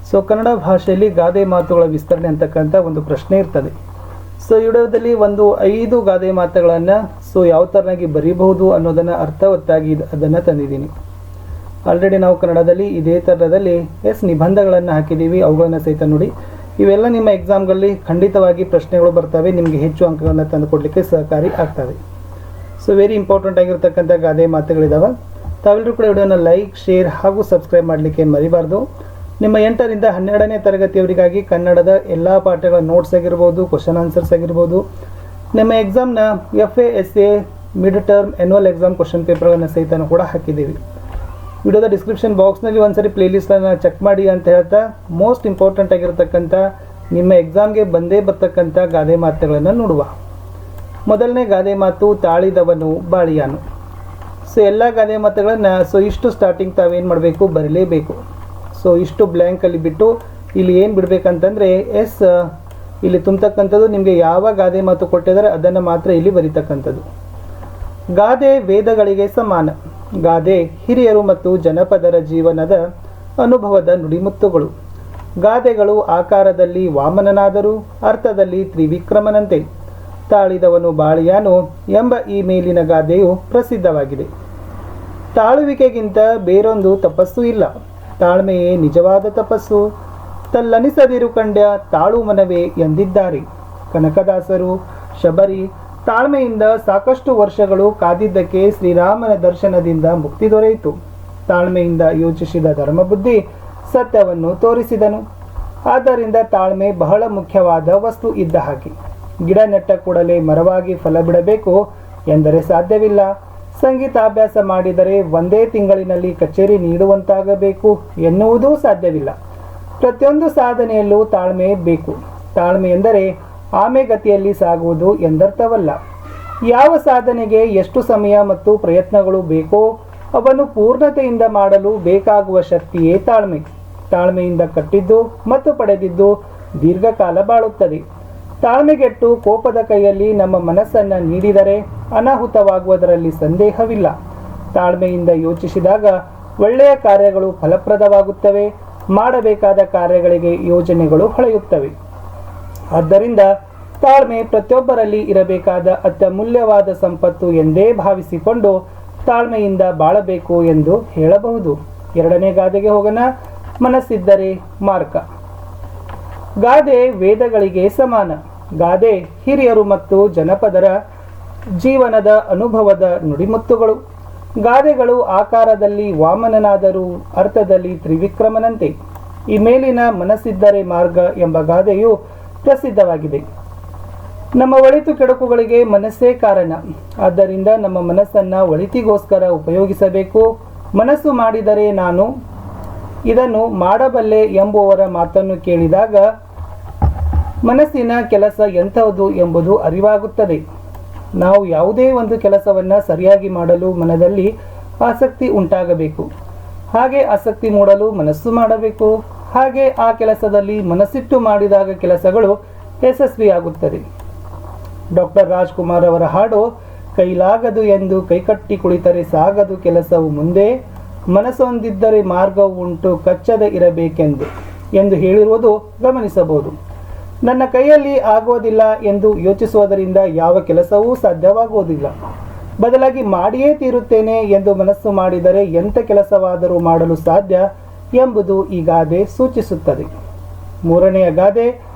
So Kannada ಭಾಷೆಯಲ್ಲಿ ಗಾದೆ ಮಾತುಗಳ ವಿಸ್ತರಣೆ ಅಂತಕ್ಕಂಥ ಒಂದು ಪ್ರಶ್ನೆ ಇರ್ತದೆ. ಸೊ ಈ ವಿಡಿಯೋದಲ್ಲಿ ಒಂದು 5 ಗಾದೆ ಮಾತುಗಳನ್ನು ಯಾವ ಥರನಾಗಿ ಬರೀಬಹುದು ಅನ್ನೋದನ್ನು ಅರ್ಥವತ್ತಾಗಿ ಅದನ್ನು ತಂದಿದ್ದೀನಿ. ಆಲ್ರೆಡಿ ನಾವು ಕನ್ನಡದಲ್ಲಿ ಇದೇ ಥರದಲ್ಲಿ ನಿಬಂಧಗಳನ್ನು ಹಾಕಿದ್ದೀವಿ, ಅವುಗಳನ್ನು ಸಹಿತ ನೋಡಿ. ಇವೆಲ್ಲ ನಿಮ್ಮ ಎಕ್ಸಾಮ್ಗಳಲ್ಲಿ ಖಂಡಿತವಾಗಿ ಪ್ರಶ್ನೆಗಳು ಬರ್ತವೆ, ನಿಮಗೆ ಹೆಚ್ಚು ಅಂಕಗಳನ್ನು ತಂದುಕೊಡ್ಲಿಕ್ಕೆ ಸಹಕಾರಿ ಆಗ್ತವೆ. ಸೊ ವೆರಿ ಇಂಪಾರ್ಟೆಂಟ್ ಆಗಿರ್ತಕ್ಕಂಥ ಗಾದೆ ಮಾತುಗಳಿದ್ದಾವೆ. ತಾವೆಲ್ಲರೂ ಕೂಡ ವಿಡಿಯೋನ ಲೈಕ್, ಶೇರ್ ಹಾಗೂ ಸಬ್ಸ್ಕ್ರೈಬ್ ಮಾಡಲಿಕ್ಕೆ ಮರಿಬಾರ್ದು. ನಿಮ್ಮ 8ರಿಂದ 12ನೇ ತರಗತಿಯವರಿಗಾಗಿ ಕನ್ನಡದ ಎಲ್ಲ ಪಾಠಗಳ ನೋಟ್ಸ್ ಆಗಿರ್ಬೋದು, ಕ್ವಶನ್ ಆನ್ಸರ್ಸ್ ಆಗಿರ್ಬೋದು, ನಿಮ್ಮ ಎಕ್ಸಾಮ್ನ FA SA mid term annual exam question ಪೇಪರ್ಗಳನ್ನು ಸಹಿತ ಕೂಡ ಹಾಕಿದ್ದೀವಿ. ವಿಡಿಯೋದ ಡಿಸ್ಕ್ರಿಪ್ಷನ್ ಬಾಕ್ಸ್ನಲ್ಲಿ ಒಂದ್ಸರಿ ಪ್ಲೇಲಿಸ್ಟನ್ನು ಚೆಕ್ ಮಾಡಿ ಅಂತ ಹೇಳ್ತಾ, ಮೋಸ್ಟ್ ಇಂಪಾರ್ಟೆಂಟ್ ಆಗಿರ್ತಕ್ಕಂಥ ನಿಮ್ಮ ಎಕ್ಸಾಮ್ಗೆ ಬಂದೇ ಬರ್ತಕ್ಕಂಥ ಗಾದೆ ಮಾತುಗಳನ್ನು ನೋಡುವ. ಮೊದಲನೇ ಗಾದೆ ಮಾತು, ತಾಳಿದವನು ಬಾಳಿಯಾನು. ಸೊ ಎಲ್ಲ ಗಾದೆ ಮಾತುಗಳನ್ನು ಇಷ್ಟು ಸ್ಟಾರ್ಟಿಂಗ್ ತಾವೇನು ಮಾಡಬೇಕು, ಬರಲೇಬೇಕು. ಸೊ ಇಷ್ಟು ಬ್ಲ್ಯಾಂಕಲ್ಲಿ ಬಿಟ್ಟು ಇಲ್ಲಿ ಏನು ಬಿಡಬೇಕಂತಂದರೆ ಇಲ್ಲಿ ತುಂಬತಕ್ಕಂಥದ್ದು ನಿಮಗೆ ಯಾವ ಗಾದೆ ಮಾತು ಕೊಟ್ಟಿದ್ದಾರೆ ಅದನ್ನು ಮಾತ್ರ ಇಲ್ಲಿ ಬರೀತಕ್ಕಂಥದ್ದು. ಗಾದೆ ವೇದಗಳಿಗೆ ಸಮಾನ. ಗಾದೆ ಹಿರಿಯರು ಮತ್ತು ಜನಪದರ ಜೀವನದ ಅನುಭವದ ನುಡಿಮುತ್ತುಗಳು. ಗಾದೆಗಳು ಆಕಾರದಲ್ಲಿ ವಾಮನನಾದರೂ ಅರ್ಥದಲ್ಲಿ ತ್ರಿವಿಕ್ರಮನಂತೆ. ತಾಳಿದವನು ಬಾಳಿಯಾನು ಎಂಬ ಈ ಮೇಲಿನ ಗಾದೆಯು ಪ್ರಸಿದ್ಧವಾಗಿದೆ. ತಾಳುವಿಕೆಗಿಂತ ಬೇರೊಂದು ತಪಸ್ಸು ಇಲ್ಲ, ತಾಳ್ಮೆಯೇ ನಿಜವಾದ ತಪಸ್ಸು. ತಲ್ಲನಿಸದಿರು ಕಂಡ್ಯ ತಾಳು ಮನವೇ ಎಂದಿದ್ದಾರೆ ಕನಕದಾಸರು. ಶಬರಿ ತಾಳ್ಮೆಯಿಂದ ಸಾಕಷ್ಟು ವರ್ಷಗಳು ಕಾದಿದ್ದಕ್ಕೆ ಶ್ರೀರಾಮನ ದರ್ಶನದಿಂದ ಮುಕ್ತಿ ದೊರೆಯಿತು. ತಾಳ್ಮೆಯಿಂದ ಯೋಚಿಸಿದ ಧರ್ಮಬುದ್ಧಿ ಸತ್ಯವನ್ನು ತೋರಿಸಿದನು. ಆದ್ದರಿಂದ ತಾಳ್ಮೆ ಬಹಳ ಮುಖ್ಯವಾದ ವಸ್ತು ಇದ್ದ ಹಾಗೆ. ಗಿಡ ನೆಟ್ಟ ಕೂಡಲೇ ಮರವಾಗಿ ಫಲ ಬಿಡಬೇಕು ಎಂದರೆ ಸಾಧ್ಯವಿಲ್ಲ. ಸಂಗೀತಾಭ್ಯಾಸ ಮಾಡಿದರೆ ಒಂದೇ ತಿಂಗಳಿನಲ್ಲಿ ಕಚೇರಿ ನೀಡುವಂತಾಗಬೇಕು ಎನ್ನುವುದೂ ಸಾಧ್ಯವಿಲ್ಲ. ಪ್ರತಿಯೊಂದು ಸಾಧನೆಯಲ್ಲೂ ತಾಳ್ಮೆ ಬೇಕು. ತಾಳ್ಮೆ ಎಂದರೆ ಆಮೆಗತಿಯಲ್ಲಿ ಸಾಗುವುದು ಎಂದರ್ಥವಲ್ಲ. ಯಾವ ಸಾಧನೆಗೆ ಎಷ್ಟು ಸಮಯ ಮತ್ತು ಪ್ರಯತ್ನಗಳು ಬೇಕೋ ಅವನ್ನು ಪೂರ್ಣತೆಯಿಂದ ಮಾಡಲು ಬೇಕಾಗುವ ಶಕ್ತಿಯೇ ತಾಳ್ಮೆ. ತಾಳ್ಮೆಯಿಂದ ಕಟ್ಟಿದ್ದು ಮತ್ತು ಪಡೆದಿದ್ದು ದೀರ್ಘಕಾಲ ಬಾಳುತ್ತದೆ. ತಾಳ್ಮೆಗೆಟ್ಟು ಕೋಪದ ಕೈಯಲ್ಲಿ ನಮ್ಮ ಮನಸ್ಸನ್ನು ನೀಡಿದರೆ ಅನಾಹುತವಾಗುವುದರಲ್ಲಿ ಸಂದೇಹವಿಲ್ಲ. ತಾಳ್ಮೆಯಿಂದ ಯೋಚಿಸಿದಾಗ ಒಳ್ಳೆಯ ಕಾರ್ಯಗಳು ಫಲಪ್ರದವಾಗುತ್ತವೆ, ಮಾಡಬೇಕಾದ ಕಾರ್ಯಗಳಿಗೆ ಯೋಜನೆಗಳು ಹೊಳೆಯುತ್ತವೆ. ಆದ್ದರಿಂದ ತಾಳ್ಮೆ ಪ್ರತಿಯೊಬ್ಬರಲ್ಲಿ ಇರಬೇಕಾದ ಅತ್ಯಮೂಲ್ಯವಾದ ಸಂಪತ್ತು ಎಂದೇ ಭಾವಿಸಿಕೊಂಡು ತಾಳ್ಮೆಯಿಂದ ಬಾಳಬೇಕು ಎಂದು ಹೇಳಬಹುದು. 2ನೇ ಗಾದೆಗೆ ಹೋಗೋಣ. ಮನಸ್ಸಿದ್ದರೆ ಮಾರ್ಗ. ಗಾದೆ ವೇದಗಳಿಗೆ ಸಮಾನ. ಗಾದೆ ಹಿರಿಯರು ಮತ್ತು ಜನಪದರ ಜೀವನದ ಅನುಭವದ ನುಡಿಮುತ್ತುಗಳು. ಗಾದೆಗಳು ಆಕಾರದಲ್ಲಿ ವಾಮನನಾದರೂ ಅರ್ಥದಲ್ಲಿ ತ್ರಿವಿಕ್ರಮನಂತೆ. ಈ ಮೇಲಿನ ಮನಸ್ಸಿದ್ದರೆ ಮಾರ್ಗ ಎಂಬ ಗಾದೆಯು ಪ್ರಸಿದ್ಧವಾಗಿದೆ. ನಮ್ಮ ಒಳಿತು ಕೆಡುಕುಗಳಿಗೆ ಮನಸ್ಸೇ ಕಾರಣ. ಆದ್ದರಿಂದ ನಮ್ಮ ಮನಸ್ಸನ್ನು ಒಳಿತಿಗೋಸ್ಕರ ಉಪಯೋಗಿಸಬೇಕು. ಮನಸ್ಸು ಮಾಡಿದರೆ ನಾನು ಇದನ್ನು ಮಾಡಬಲ್ಲೆ ಎಂಬುವವರ ಮಾತನ್ನು ಕೇಳಿದಾಗ ಮನಸ್ಸಿನ ಕೆಲಸ ಎಂಥದ್ದು ಎಂಬುದು ಅರಿವಾಗುತ್ತದೆ. ನಾವು ಯಾವುದೇ ಒಂದು ಕೆಲಸವನ್ನು ಸರಿಯಾಗಿ ಮಾಡಲು ಮನದಲ್ಲಿ ಆಸಕ್ತಿ ಉಂಟಾಗಬೇಕು. ಹಾಗೆ ಆಸಕ್ತಿ ಮೂಡಲು ಮನಸ್ಸು ಮಾಡಬೇಕು. ಹಾಗೆ ಆ ಕೆಲಸದಲ್ಲಿ ಮನಸ್ಸಿಟ್ಟು ಮಾಡಿದಾಗ ಕೆಲಸಗಳು ಯಶಸ್ವಿಯಾಗುತ್ತದೆ. ಡಾಕ್ಟರ್ ರಾಜ್ಕುಮಾರ್ ಅವರ ಹಾಡು, ಕೈಲಾಗದು ಎಂದು ಕೈಕಟ್ಟಿ ಕುಳಿತರೆ ಸಾಗದು ಕೆಲಸವು ಮುಂದೆ, ಮನಸ್ಸೊಂದಿದ್ದರೆ ಮಾರ್ಗವು ಉಂಟು ಕಚ್ಚದೆ ಇರಬೇಕೆಂದು ಎಂದು ಹೇಳಿರುವುದು ಗಮನಿಸಬಹುದು. ನನ್ನ ಕೈಯಲ್ಲಿ ಆಗುವುದಿಲ್ಲ ಎಂದು ಯೋಚಿಸುವುದರಿಂದ ಯಾವ ಕೆಲಸವೂ ಸಾಧ್ಯವಾಗುವುದಿಲ್ಲ. ಬದಲಾಗಿ ಮಾಡಿಯೇ ತೀರುತ್ತೇನೆ ಎಂದು ಮನಸ್ಸು ಮಾಡಿದರೆ ಎಂಥ ಕೆಲಸವಾದರೂ ಮಾಡಲು ಸಾಧ್ಯ ಎಂಬುದು ಈ ಗಾದೆ ಸೂಚಿಸುತ್ತದೆ. 3ನೆಯ ಗಾದೆ,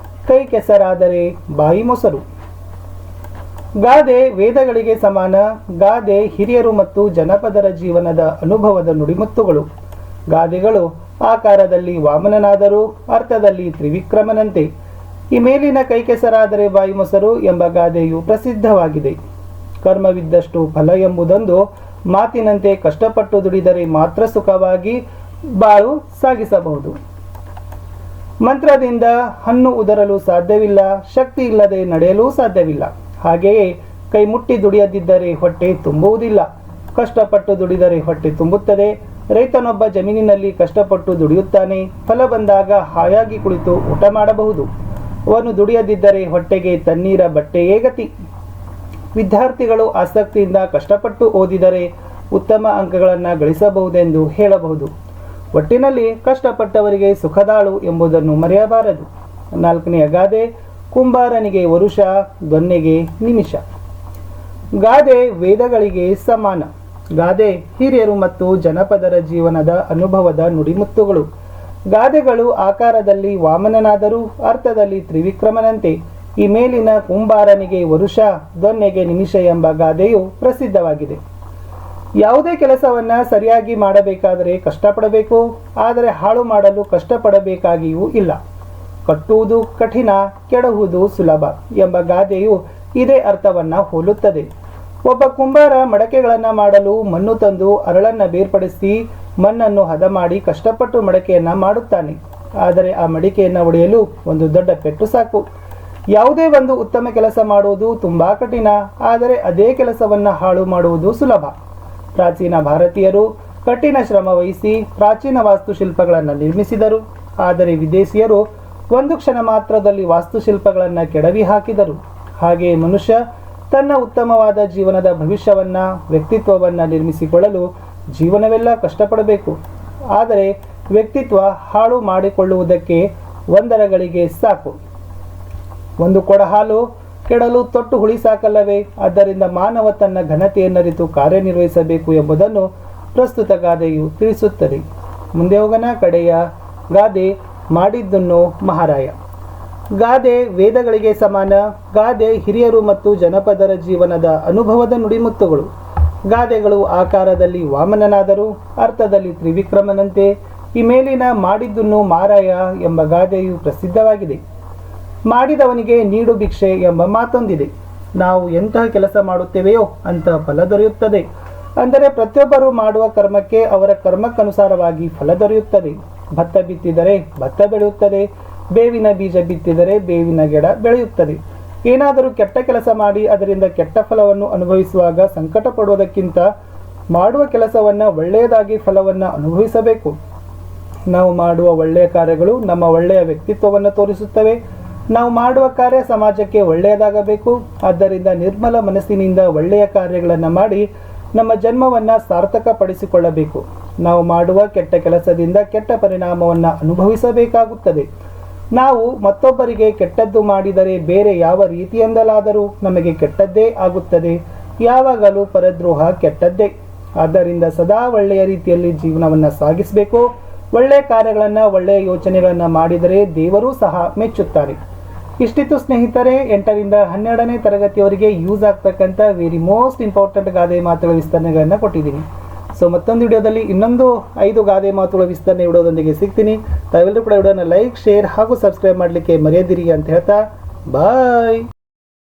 ಕೈ ಕೆಸರಾದರೆ ಬಾಯಿ ಮೊಸರು. ಗಾದೆ ವೇದಗಳಿಗೆ ಸಮಾನ. ಗಾದೆ ಹಿರಿಯರು ಮತ್ತು ಜನಪದರ ಜೀವನದ ಅನುಭವದ ನುಡಿಮುತ್ತುಗಳು. ಗಾದೆಗಳು ಆಕಾರದಲ್ಲಿ ವಾಮನನಾದರೂ ಅರ್ಥದಲ್ಲಿ ತ್ರಿವಿಕ್ರಮನಂತೆ. ಈ ಮೇಲಿನ ಕೈ ಕೆಸರಾದರೆ ಬಾಯಿ ಮೊಸರು ಎಂಬ ಗಾದೆಯು ಪ್ರಸಿದ್ಧವಾಗಿದೆ. ಕರ್ಮವಿದ್ದಷ್ಟು ಫಲ ಎಂಬುದೊಂದು ಮಾತಿನಂತೆ ಕಷ್ಟಪಟ್ಟು ದುಡಿದರೆ ಮಾತ್ರ ಸುಖವಾಗಿ ಬಾಳು ಸಾಗಿಸಬಹುದು. ಮಂತ್ರದಿಂದ ಹಣ್ಣು ಉದರಲು ಸಾಧ್ಯವಿಲ್ಲ, ಶಕ್ತಿ ಇಲ್ಲದೆ ನಡೆಯಲು ಸಾಧ್ಯವಿಲ್ಲ. ಹಾಗೆಯೇ ಕೈ ಮುಟ್ಟಿ ದುಡಿಯದಿದ್ದರೆ ಹೊಟ್ಟೆ ತುಂಬುವುದಿಲ್ಲ. ಕಷ್ಟಪಟ್ಟು ದುಡಿದರೆ ಹೊಟ್ಟೆ ತುಂಬುತ್ತದೆ. ರೈತನೊಬ್ಬ ಜಮೀನಿನಲ್ಲಿ ಕಷ್ಟಪಟ್ಟು ದುಡಿಯುತ್ತಾನೆ. ಫಲ ಬಂದಾಗ ಹಾಯಾಗಿ ಕುಳಿತು ಊಟ ಮಾಡಬಹುದು. ಅವನು ದುಡಿಯದಿದ್ದರೆ ಹೊಟ್ಟೆಗೆ ತಣ್ಣೀರ ಬಟ್ಟೆಯೇ ಗತಿ. ವಿದ್ಯಾರ್ಥಿಗಳು ಆಸಕ್ತಿಯಿಂದ ಕಷ್ಟಪಟ್ಟು ಓದಿದರೆ ಉತ್ತಮ ಅಂಕಗಳನ್ನು ಗಳಿಸಬಹುದೆಂದು ಹೇಳಬಹುದು. ಒಟ್ಟಿನಲ್ಲಿ ಕಷ್ಟಪಟ್ಟವರಿಗೆ ಸುಖದಾಳು ಎಂಬುದನ್ನು ಮರೆಯಬಾರದು. 4ನೆಯ ಗಾದೆ, ಕುಂಬಾರನಿಗೆ ವರುಷ, ದೊನ್ನೆಗೆ ನಿಮಿಷ. ಗಾದೆ ವೇದಗಳಿಗೆ ಸಮಾನ. ಗಾದೆ ಹಿರಿಯರು ಮತ್ತು ಜನಪದರ ಜೀವನದ ಅನುಭವದ ನುಡಿಮುತ್ತುಗಳು. ಗಾದೆಗಳು ಆಕಾರದಲ್ಲಿ ವಾಮನನಾದರೂ ಅರ್ಥದಲ್ಲಿ ತ್ರಿವಿಕ್ರಮನಂತೆ. ಈ ಮೇಲಿನ ಕುಂಬಾರನಿಗೆ ವರುಷ, ದೊನ್ನೆಗೆ ನಿಮಿಷ ಎಂಬ ಗಾದೆಯು ಪ್ರಸಿದ್ಧವಾಗಿದೆ. ಯಾವುದೇ ಕೆಲಸವನ್ನ ಸರಿಯಾಗಿ ಮಾಡಬೇಕಾದರೆ ಕಷ್ಟಪಡಬೇಕು, ಆದರೆ ಹಾಳು ಮಾಡಲು ಕಷ್ಟಪಡಬೇಕಾಗಿಯೂ ಇಲ್ಲ. ಕಟ್ಟುವುದು ಕಠಿಣ, ಕೆಡಹುವುದು ಸುಲಭ ಎಂಬ ಗಾದೆಯು ಇದೇ ಅರ್ಥವನ್ನ ಹೋಲುತ್ತದೆ. ಒಬ್ಬ ಕುಂಬಾರ ಮಡಕೆಗಳನ್ನು ಮಾಡಲು ಮಣ್ಣು ತಂದು ಅರಳನ್ನು ಬೇರ್ಪಡಿಸಿ ಮಣ್ಣನ್ನು ಹದ ಮಾಡಿ ಕಷ್ಟಪಟ್ಟು ಮಡಕೆಯನ್ನ ಮಾಡುತ್ತಾನೆ. ಆದರೆ ಆ ಮಡಿಕೆಯನ್ನು ಒಡೆಯಲು ಒಂದು ದೊಡ್ಡ ಪೆಟ್ಟು ಸಾಕು. ಯಾವುದೇ ಒಂದು ಉತ್ತಮ ಕೆಲಸ ಮಾಡುವುದು ತುಂಬಾ ಕಠಿಣ, ಆದರೆ ಅದೇ ಕೆಲಸವನ್ನ ಹಾಳು ಮಾಡುವುದು ಸುಲಭ. ಪ್ರಾಚೀನ ಭಾರತೀಯರು ಕಠಿಣ ಶ್ರಮ ವಹಿಸಿ ಪ್ರಾಚೀನ ವಾಸ್ತುಶಿಲ್ಪಗಳನ್ನು ನಿರ್ಮಿಸಿದರು. ಆದರೆ ವಿದೇಶಿಯರು ಒಂದು ಕ್ಷಣ ಮಾತ್ರದಲ್ಲಿ ವಾಸ್ತುಶಿಲ್ಪಗಳನ್ನು ಕೆಡವಿ ಹಾಕಿದರು. ಹಾಗೆಯೇ ಮನುಷ್ಯ ತನ್ನ ಉತ್ತಮವಾದ ಜೀವನದ ಭವಿಷ್ಯವನ್ನ, ವ್ಯಕ್ತಿತ್ವವನ್ನ ನಿರ್ಮಿಸಿಕೊಳ್ಳಲು ಜೀವನವೆಲ್ಲ ಕಷ್ಟಪಡಬೇಕು. ಆದರೆ ವ್ಯಕ್ತಿತ್ವ ಹಾಳು ಮಾಡಿಕೊಳ್ಳುವುದಕ್ಕೆ ಒಂದರ ಗಳಿಗೆ ಸಾಕು. ಒಂದು ಕೊಡ ಹಾಲು ಕೆಡಲು ತೊಟ್ಟು ಹುಳಿ ಸಾಕಲ್ಲವೇ? ಆದ್ದರಿಂದ ಮಾನವ ತನ್ನ ಘನತೆಯನ್ನರಿತು ಕಾರ್ಯನಿರ್ವಹಿಸಬೇಕು ಎಂಬುದನ್ನು ಪ್ರಸ್ತುತ ಗಾದೆಯು ತಿಳಿಸುತ್ತದೆ. ಮುಂದೆ ಹೋಗೋಣ. ಕಡೆಯ ಗಾದೆ, ಮಾಡಿದ್ದನ್ನು ಮಹಾರಾಯ. ಗಾದೆ ವೇದಗಳಿಗೆ ಸಮಾನ. ಗಾದೆ ಹಿರಿಯರು ಮತ್ತು ಜನಪದರ ಜೀವನದ ಅನುಭವದ ನುಡಿಮುತ್ತುಗಳು. ಗಾದೆಗಳು ಆಕಾರದಲ್ಲಿ ವಾಮನನಾದರೂ ಅರ್ಥದಲ್ಲಿ ತ್ರಿವಿಕ್ರಮನಂತೆ. ಈ ಮೇಲಿನ ಮಾಡಿದ್ದನ್ನು ಮಾರಾಯ ಎಂಬ ಗಾದೆಯು ಪ್ರಸಿದ್ಧವಾಗಿದೆ. ಮಾಡಿದವನಿಗೆ ನೀಡು ಭಿಕ್ಷೆ ಎಂಬ ಮಾತೊಂದಿದೆ. ನಾವು ಎಂತಹ ಕೆಲಸ ಮಾಡುತ್ತೇವೆಯೋ ಅಂತಹ ಫಲ ದೊರೆಯುತ್ತದೆ. ಅಂದರೆ ಪ್ರತಿಯೊಬ್ಬರು ಮಾಡುವ ಕರ್ಮಕ್ಕೆ ಅವರ ಕರ್ಮಕ್ಕನುಸಾರವಾಗಿ ಫಲ ದೊರೆಯುತ್ತದೆ. ಭತ್ತ ಬಿತ್ತಿದರೆ ಭತ್ತ ಬೆಳೆಯುತ್ತದೆ, ಬೇವಿನ ಬೀಜ ಬಿತ್ತಿದರೆ ಬೇವಿನ ಗಿಡ ಬೆಳೆಯುತ್ತದೆ. ಏನಾದರೂ ಕೆಟ್ಟ ಕೆಲಸ ಮಾಡಿ ಅದರಿಂದ ಕೆಟ್ಟ ಫಲವನ್ನು ಅನುಭವಿಸುವಾಗ ಸಂಕಟ ಪಡುವುದಕ್ಕಿಂತ ಮಾಡುವ ಕೆಲಸವನ್ನು ಒಳ್ಳೆಯದಾಗಿ ಫಲವನ್ನು ಅನುಭವಿಸಬೇಕು. ನಾವು ಮಾಡುವ ಒಳ್ಳೆಯ ಕಾರ್ಯಗಳು ನಮ್ಮ ಒಳ್ಳೆಯ ವ್ಯಕ್ತಿತ್ವವನ್ನು ತೋರಿಸುತ್ತವೆ. ನಾವು ಮಾಡುವ ಕಾರ್ಯ ಸಮಾಜಕ್ಕೆ ಒಳ್ಳೆಯದಾಗಬೇಕು. ಆದ್ದರಿಂದ ನಿರ್ಮಲ ಮನಸ್ಸಿನಿಂದ ಒಳ್ಳೆಯ ಕಾರ್ಯಗಳನ್ನು ಮಾಡಿ ನಮ್ಮ ಜನ್ಮವನ್ನು ಸಾರ್ಥಕಪಡಿಸಿಕೊಳ್ಳಬೇಕು. ನಾವು ಮಾಡುವ ಕೆಟ್ಟ ಕೆಲಸದಿಂದ ಕೆಟ್ಟ ಪರಿಣಾಮವನ್ನು ಅನುಭವಿಸಬೇಕಾಗುತ್ತದೆ. ನಾವು ಮತ್ತೊಬ್ಬರಿಗೆ ಕೆಟ್ಟದ್ದು ಮಾಡಿದರೆ ಬೇರೆ ಯಾವ ರೀತಿಯಿಂದಲಾದರೂ ನಮಗೆ ಕೆಟ್ಟದ್ದೇ ಆಗುತ್ತದೆ. ಯಾವಾಗಲೂ ಪರದ್ರೋಹ ಕೆಟ್ಟದ್ದೇ. ಆದ್ದರಿಂದ ಸದಾ ಒಳ್ಳೆಯ ರೀತಿಯಲ್ಲಿ ಜೀವನವನ್ನು ಸಾಗಿಸಬೇಕು. ಒಳ್ಳೆಯ ಕಾರ್ಯಗಳನ್ನು, ಒಳ್ಳೆಯ ಯೋಚನೆಗಳನ್ನು ಮಾಡಿದರೆ ದೇವರೂ ಸಹ ಮೆಚ್ಚುತ್ತಾರೆ. ಇಷ್ಟಿತ್ತು ಸ್ನೇಹಿತರೆ, 8ರಿಂದ 12ನೇ ತರಗತಿಯವರಿಗೆ ಯೂಸ್ ಆಗ್ತಕ್ಕಂಥ ವೆರಿ ಮೋಸ್ಟ್ ಇಂಪಾರ್ಟೆಂಟ್ ಗಾದೆ ಮಾತುಗಳ ವಿಸ್ತರಣೆಗಳನ್ನು ಕೊಟ್ಟಿದ್ದೀನಿ. ಸೊ ಮತ್ತೊಂದು ವಿಡಿಯೋದಲ್ಲಿ ಇನ್ನೊಂದು 5 ಗಾದೆ ಮಾತುಗಳ ವಿಸ್ತರಣೆ ವಿಡಿಯೋದೊಂದಿಗೆ ಸಿಗ್ತೀನಿ. ತಾವೆಲ್ಲರೂ ಕೂಡ ವಿಡಿಯೋನ ಲೈಕ್, ಶೇರ್ ಹಾಗೂ ಸಬ್ಸ್ಕ್ರೈಬ್ ಮಾಡಲಿಕ್ಕೆ ಮರೆಯದಿರಿ ಅಂತ ಹೇಳ್ತಾ ಬಾಯ್.